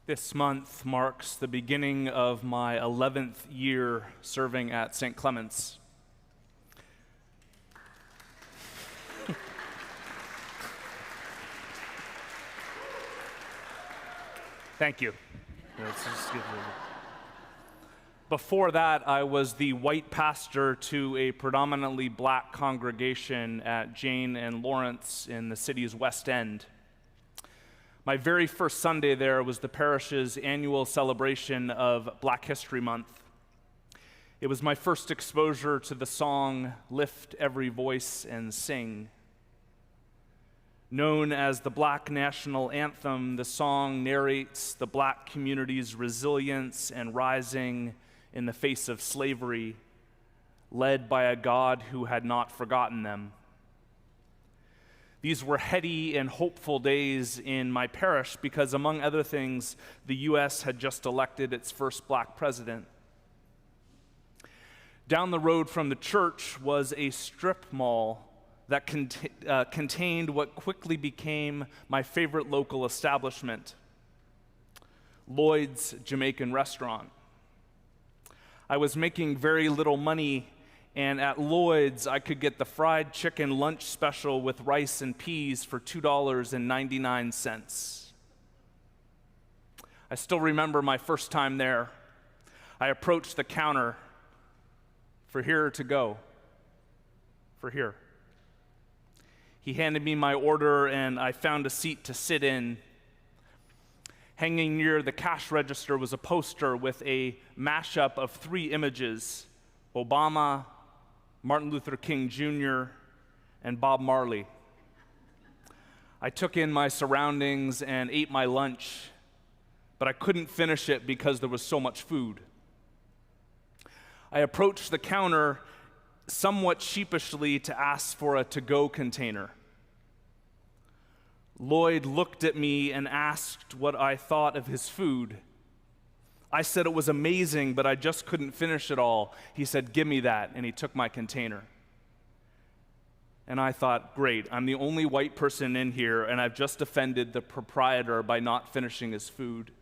This month marks the beginning of my 11th year serving at St. Clement's. Thank you. Before that, I was the white pastor to a predominantly black congregation at Jane and Lawrence in the city's West End. My very first Sunday there was the parish's annual celebration of Black History Month. It was my first exposure to the song, "Lift Every Voice and Sing." Known as the Black National Anthem, the song narrates the black community's resilience and rising in the face of slavery, led by a God who had not forgotten them. These were heady and hopeful days in my parish because, among other things, the U.S. had just elected its first black president. Down the road from the church was a strip mall that contained what quickly became my favorite local establishment, Lloyd's Jamaican Restaurant. I was making very little money, and at Lloyd's, I could get the fried chicken lunch special with rice and peas for $2.99. I still remember my first time there. I approached the counter. "For here to go." "For here." He handed me my order, and I found a seat to sit in. Hanging near the cash register was a poster with a mashup of 3 images: Obama, Martin Luther King Jr., and Bob Marley. I took in my surroundings and ate my lunch, but I couldn't finish it because there was so much food. I approached the counter somewhat sheepishly to ask for a to-go container. Lloyd looked at me and asked what I thought of his food. I said it was amazing, but I just couldn't finish it all. He said, "Give me that," and he took my container. And I thought, great, I'm the only white person in here, and I've just offended the proprietor by not finishing his food.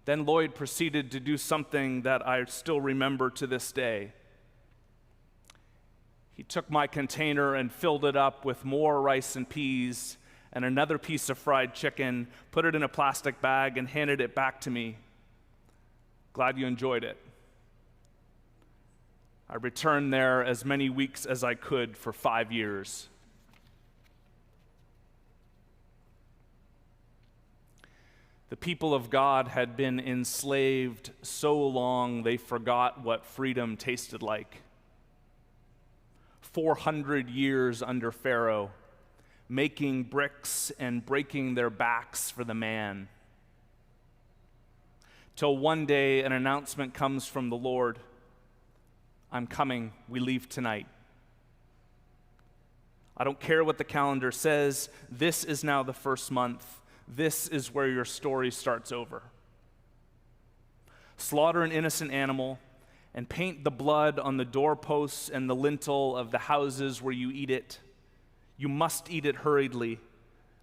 Then Lloyd proceeded to do something that I still remember to this day. He took my container and filled it up with more rice and peas and another piece of fried chicken, put it in a plastic bag, and handed it back to me. "Glad you enjoyed it." I returned there as many weeks as I could for 5 years. The people of God had been enslaved so long they forgot what freedom tasted like. 400 years under Pharaoh, making bricks and breaking their backs for the man. Till one day an announcement comes from the Lord: "I'm coming, we leave tonight." I don't care what the calendar says, this is now the first month. This is where your story starts over. Slaughter an innocent animal and paint the blood on the doorposts and the lintel of the houses where you eat it. You must eat it hurriedly,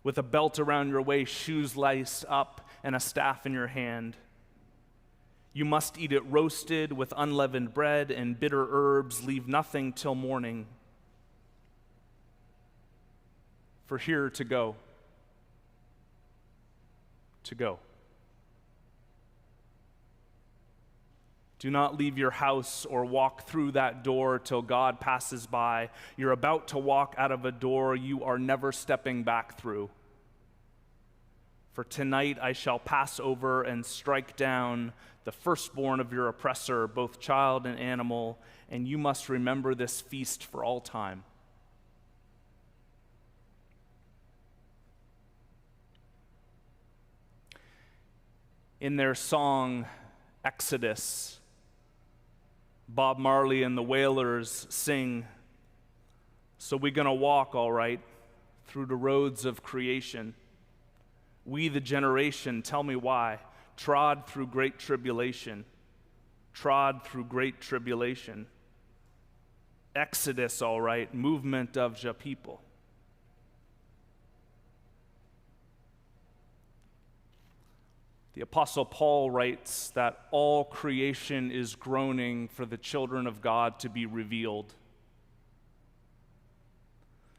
with a belt around your waist, shoes laced up, and a staff in your hand. You must eat it roasted with unleavened bread and bitter herbs. Leave nothing till morning. For here to go. To go. Do not leave your house or walk through that door till God passes by. You're about to walk out of a door you are never stepping back through. For tonight I shall pass over and strike down the firstborn of your oppressor, both child and animal, and you must remember this feast for all time. In their song, Exodus, Bob Marley and the Wailers sing, "So we're gonna walk, all right, through the roads of creation. We, the generation, tell me why, trod through great tribulation, trod through great tribulation. Exodus, all right, movement of Ja people." The Apostle Paul writes that all creation is groaning for the children of God to be revealed.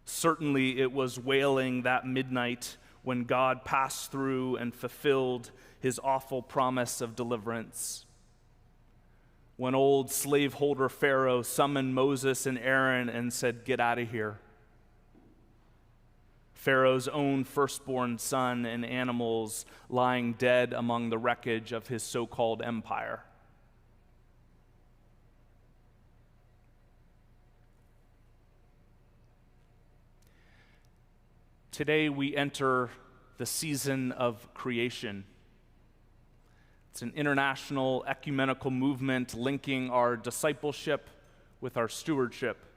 Certainly it was wailing that midnight when God passed through and fulfilled his awful promise of deliverance. When old slaveholder Pharaoh summoned Moses and Aaron and said, "Get out of here." Pharaoh's own firstborn son and animals lying dead among the wreckage of his so-called empire. Today we enter the season of creation. It's an international ecumenical movement linking our discipleship with our stewardship.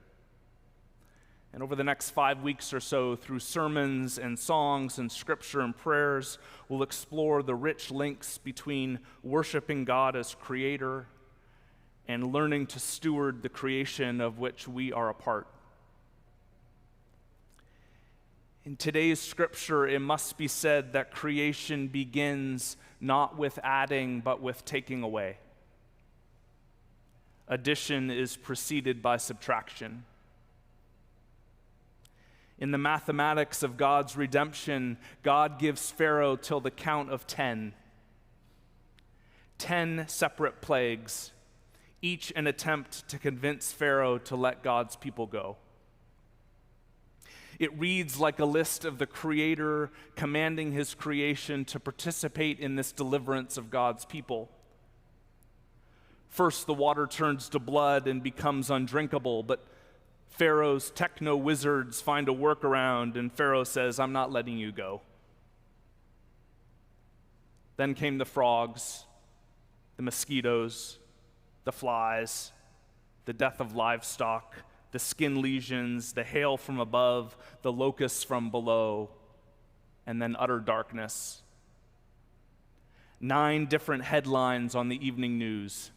And over the next 5 weeks or so, through sermons and songs and scripture and prayers, we'll explore the rich links between worshiping God as creator and learning to steward the creation of which we are a part. In today's scripture, it must be said that creation begins not with adding, but with taking away. Addition is preceded by subtraction. In the mathematics of God's redemption, God gives Pharaoh till the count of 10. 10 separate plagues, each an attempt to convince Pharaoh to let God's people go. It reads like a list of the Creator commanding his creation to participate in this deliverance of God's people. First, the water turns to blood and becomes undrinkable, but Pharaoh's techno-wizards find a workaround, and Pharaoh says, "I'm not letting you go." Then came the frogs, the mosquitoes, the flies, the death of livestock, the skin lesions, the hail from above, the locusts from below, and then utter darkness. 9 different headlines on the evening news.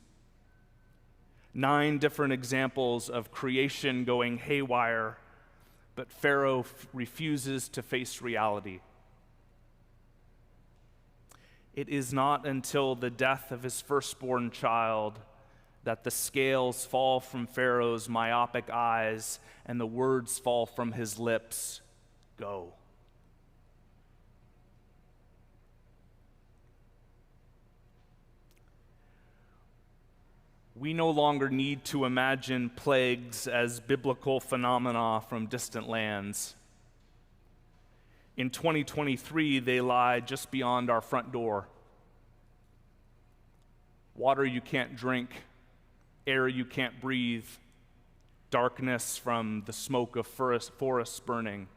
9 different examples of creation going haywire, but Pharaoh refuses to face reality. It is not until the death of his firstborn child that the scales fall from Pharaoh's myopic eyes and the words fall from his lips, "Go." We no longer need to imagine plagues as biblical phenomena from distant lands. In 2023, they lie just beyond our front door. Water you can't drink, air you can't breathe, darkness from the smoke of forests burning.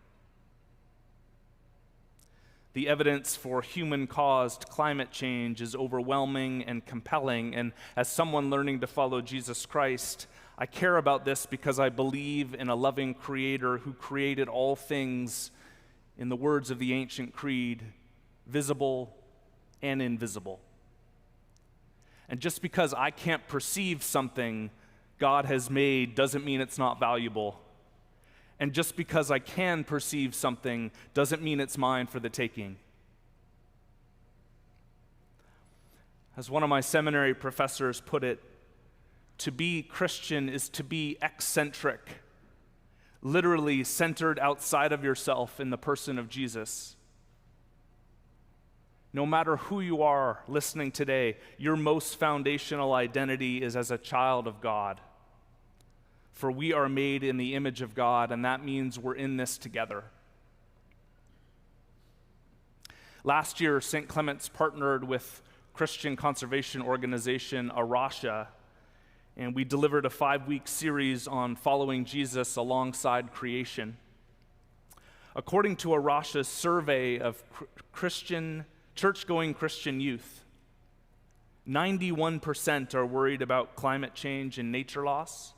The evidence for human-caused climate change is overwhelming and compelling, and as someone learning to follow Jesus Christ, I care about this because I believe in a loving Creator who created all things, in the words of the ancient creed, visible and invisible. And just because I can't perceive something God has made doesn't mean it's not valuable. And just because I can perceive something doesn't mean it's mine for the taking. As one of my seminary professors put it, to be Christian is to be eccentric, literally centered outside of yourself in the person of Jesus. No matter who you are listening today, your most foundational identity is as a child of God. For we are made in the image of God, and that means we're in this together. Last year, St. Clement's partnered with Christian conservation organization A Rocha, and we delivered a 5-week series on following Jesus alongside creation. According to A Rocha's survey of church-going Christian youth, 91% are worried about climate change and nature loss,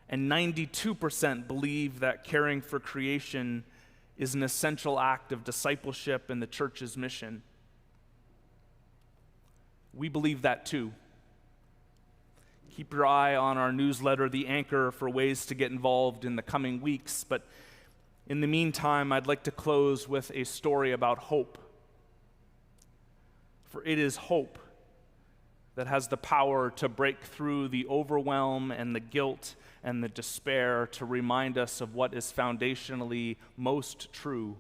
and 92% believe that caring for creation is an essential act of discipleship in the church's mission. We believe that too. Keep your eye on our newsletter, The Anchor, for ways to get involved in the coming weeks. But in the meantime, I'd like to close with a story about hope. For it is hope that has the power to break through the overwhelm and the guilt and the despair, to remind us of what is foundationally most true.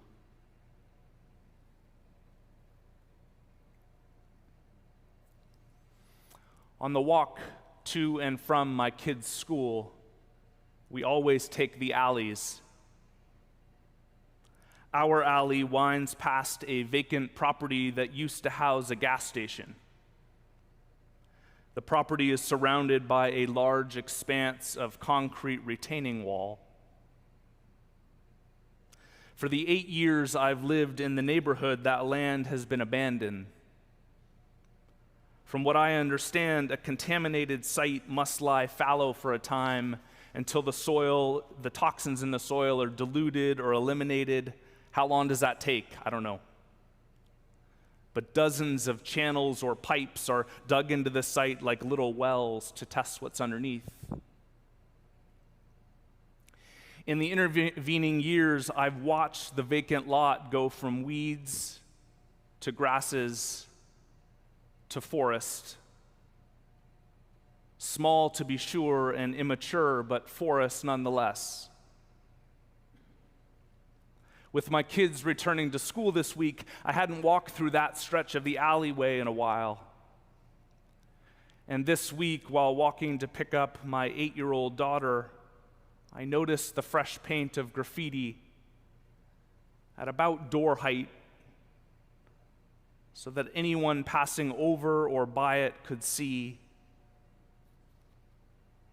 On the walk to and from my kids' school, we always take the alleys. Our alley winds past a vacant property that used to house a gas station. The property is surrounded by a large expanse of concrete retaining wall. For the 8 years I've lived in the neighborhood, that land has been abandoned. From what I understand, a contaminated site must lie fallow for a time until the toxins in the soil are diluted or eliminated. How long does that take? I don't know. But dozens of channels or pipes are dug into the site like little wells to test what's underneath. In the intervening years, I've watched the vacant lot go from weeds to grasses to forest. Small to be sure and immature, but forest nonetheless. With my kids returning to school this week, I hadn't walked through that stretch of the alleyway in a while. And this week, while walking to pick up my 8-year-old daughter, I noticed the fresh paint of graffiti at about door height, so that anyone passing over or by it could see.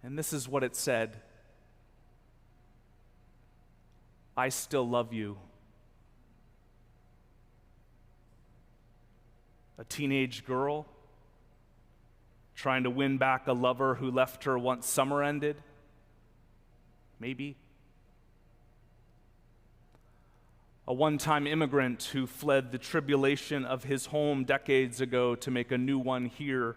And this is what it said: I still love you. A teenage girl trying to win back a lover who left her once summer ended? Maybe. A one-time immigrant who fled the tribulation of his home decades ago to make a new one here,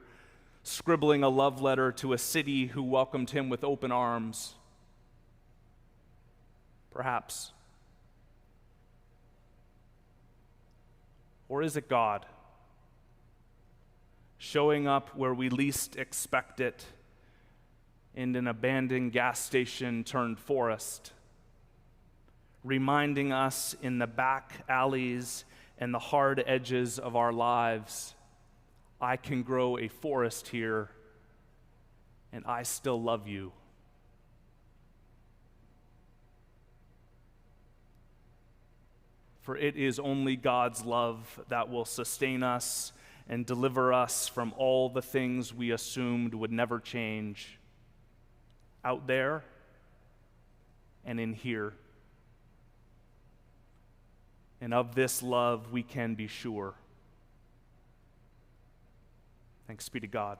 scribbling a love letter to a city who welcomed him with open arms. Perhaps. Or is it God showing up where we least expect it, in an abandoned gas station turned forest, reminding us in the back alleys and the hard edges of our lives, I can grow a forest here, and I still love you. For it is only God's love that will sustain us and deliver us from all the things we assumed would never change, out there and in here. And of this love we can be sure. Thanks be to God.